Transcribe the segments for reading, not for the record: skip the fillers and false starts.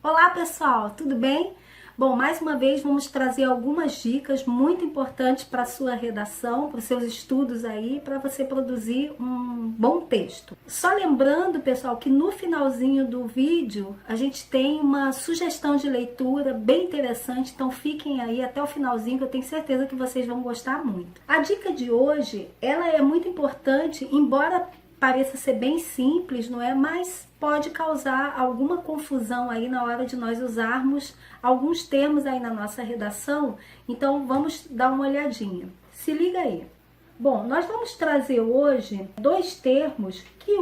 Olá pessoal, tudo bem? Bom, mais uma vez vamos trazer algumas dicas muito importantes para a sua redação, para os seus estudos aí, para você produzir um bom texto. Só lembrando, pessoal, que no finalzinho do vídeo a gente tem uma sugestão de leitura bem interessante, então fiquem aí até o finalzinho que eu tenho certeza que vocês vão gostar muito. A dica de hoje, ela é muito importante, embora pareça ser bem simples, não é? Mas pode causar alguma confusão aí na hora de nós usarmos alguns termos aí na nossa redação. Então vamos dar uma olhadinha. Se liga aí. Bom, nós vamos trazer hoje dois termos que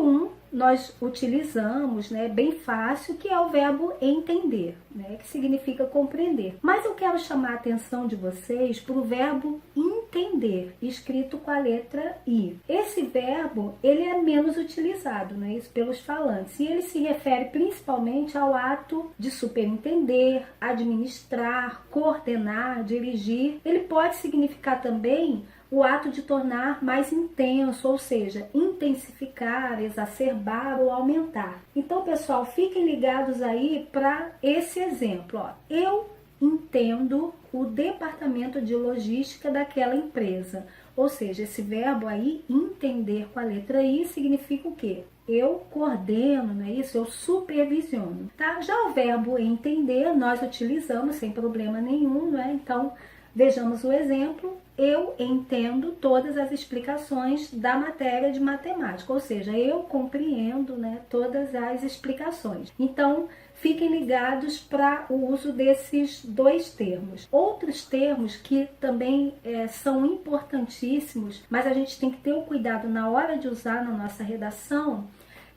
nós utilizamos, né, bem fácil, que é o verbo entender, né, que significa compreender. Mas eu quero chamar a atenção de vocês para o verbo entender, escrito com a letra I. Esse verbo, ele é menos utilizado, né, isso pelos falantes, e ele se refere principalmente ao ato de superentender, administrar, coordenar, dirigir. Ele pode significar também o ato de tornar mais intenso, ou seja, intensificar, exacerbar ou aumentar. Então, pessoal, fiquem ligados aí para esse exemplo. Ó. Eu entendo o departamento de logística daquela empresa. Ou seja, esse verbo aí, entender com a letra I, significa o quê? Eu coordeno, não é isso? Eu supervisiono. Tá? Já o verbo entender, nós utilizamos sem problema nenhum, não é? Então, vejamos o exemplo. Eu entendo todas as explicações da matéria de matemática, ou seja, eu compreendo, né, todas as explicações. Então, fiquem ligados para o uso desses dois termos. Outros termos que também são importantíssimos, mas a gente tem que ter o cuidado na hora de usar na nossa redação,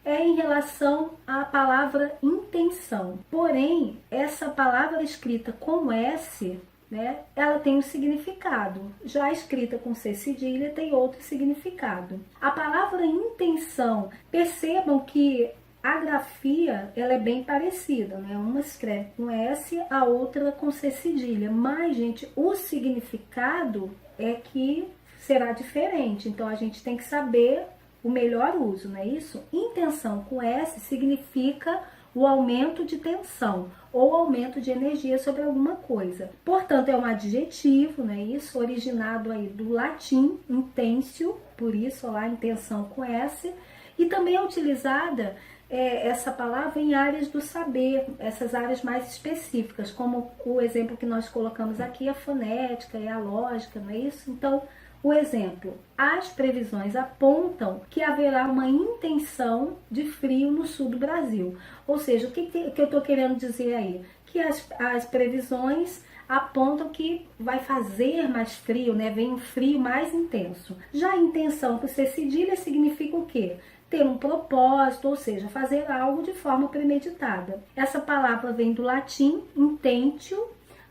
é em relação à palavra intenção. Porém, essa palavra escrita com S, né, ela tem um significado. Já escrita com C cedilha tem outro significado. A palavra intenção, percebam que a grafia ela é bem parecida, né? Uma escreve com S, a outra com C cedilha. Mas, gente, o significado é que será diferente. Então, a gente tem que saber o melhor uso, não é isso? Intenção com S significa o aumento de tensão ou aumento de energia sobre alguma coisa. Portanto, é um adjetivo, né? Isso, originado aí do latim, intensio, por isso lá, intenção com S, e também é utilizada essa palavra em áreas do saber, essas áreas mais específicas, como o exemplo que nós colocamos aqui, a fonética e a lógica, não é isso? Então, o exemplo, as previsões apontam que haverá uma intenção de frio no sul do Brasil. Ou seja, o que eu estou querendo dizer aí? Que as previsões apontam que vai fazer mais frio, né? Vem um frio mais intenso. Já a intenção com C cedilha significa o quê? Ter um propósito, ou seja, fazer algo de forma premeditada. Essa palavra vem do latim intentio,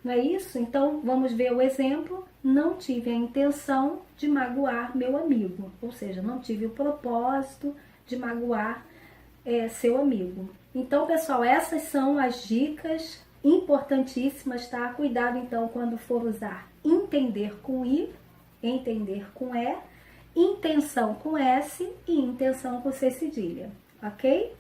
não é isso? Então, vamos ver o exemplo. Não tive a intenção de magoar meu amigo. Ou seja, não tive o propósito de magoar seu amigo. Então, pessoal, essas são as dicas importantíssimas, tá? Cuidado, então, quando for usar entender com I, entender com E, intenção com S e intenção com C cedilha, ok?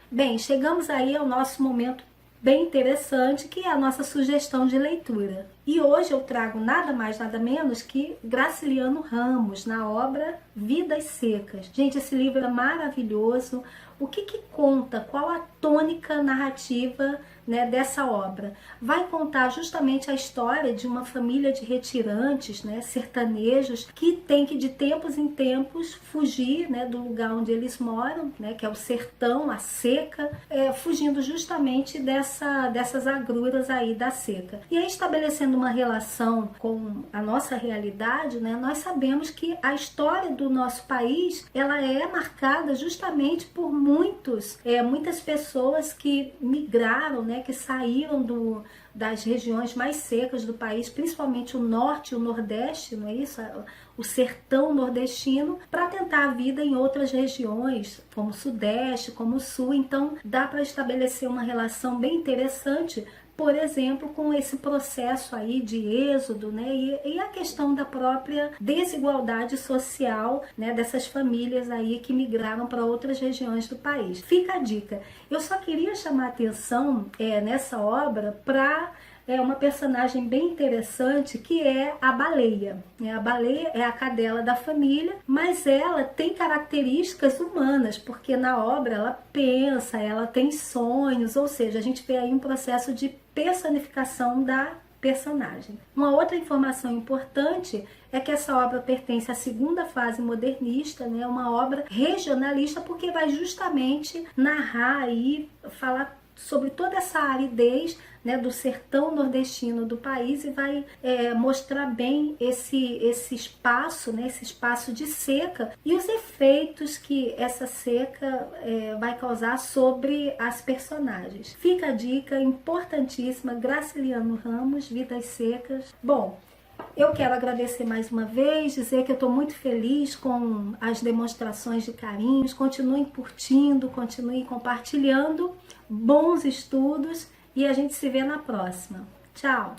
Bem, chegamos aí ao nosso momento bem interessante, que é a nossa sugestão de leitura. E hoje eu trago nada mais, nada menos que Graciliano Ramos, na obra Vidas Secas. Gente, esse livro é maravilhoso. O que conta? Qual a tônica narrativa, né, dessa obra? Vai contar justamente a história de uma família de retirantes, né, sertanejos, que tem que de tempos em tempos fugir, né, do lugar onde eles moram, né, que é o sertão, a seca, fugindo justamente dessas agruras aí da seca. E aí, estabelecendo uma relação com a nossa realidade, né, nós sabemos que a história do nosso país, ela é marcada justamente por muitas pessoas que migraram, né, que saíram das regiões mais secas do país, principalmente o norte e o nordeste, não é isso? O sertão nordestino, para tentar a vida em outras regiões, como o sudeste, como o sul. Então, dá para estabelecer uma relação bem interessante por exemplo, com esse processo aí de êxodo, né, e a questão da própria desigualdade social, né, dessas famílias aí que migraram para outras regiões do país. Fica a dica. Eu só queria chamar a atenção nessa obra para uma personagem bem interessante, que é a baleia. A baleia é a cadela da família, mas ela tem características humanas, porque na obra ela pensa, ela tem sonhos, ou seja, a gente vê aí um processo de personificação da personagem. Uma outra informação importante é que essa obra pertence à segunda fase modernista, né? Uma obra regionalista, porque vai justamente narrar e falar sobre toda essa aridez, né, do sertão nordestino do país, e vai mostrar bem esse espaço, né, esse espaço de seca e os efeitos que essa seca vai causar sobre as personagens. Fica a dica importantíssima, Graciliano Ramos, Vidas Secas. Bom, eu quero agradecer mais uma vez, dizer que eu estou muito feliz com as demonstrações de carinhos. Continuem curtindo, continuem compartilhando. Bons estudos e a gente se vê na próxima. Tchau!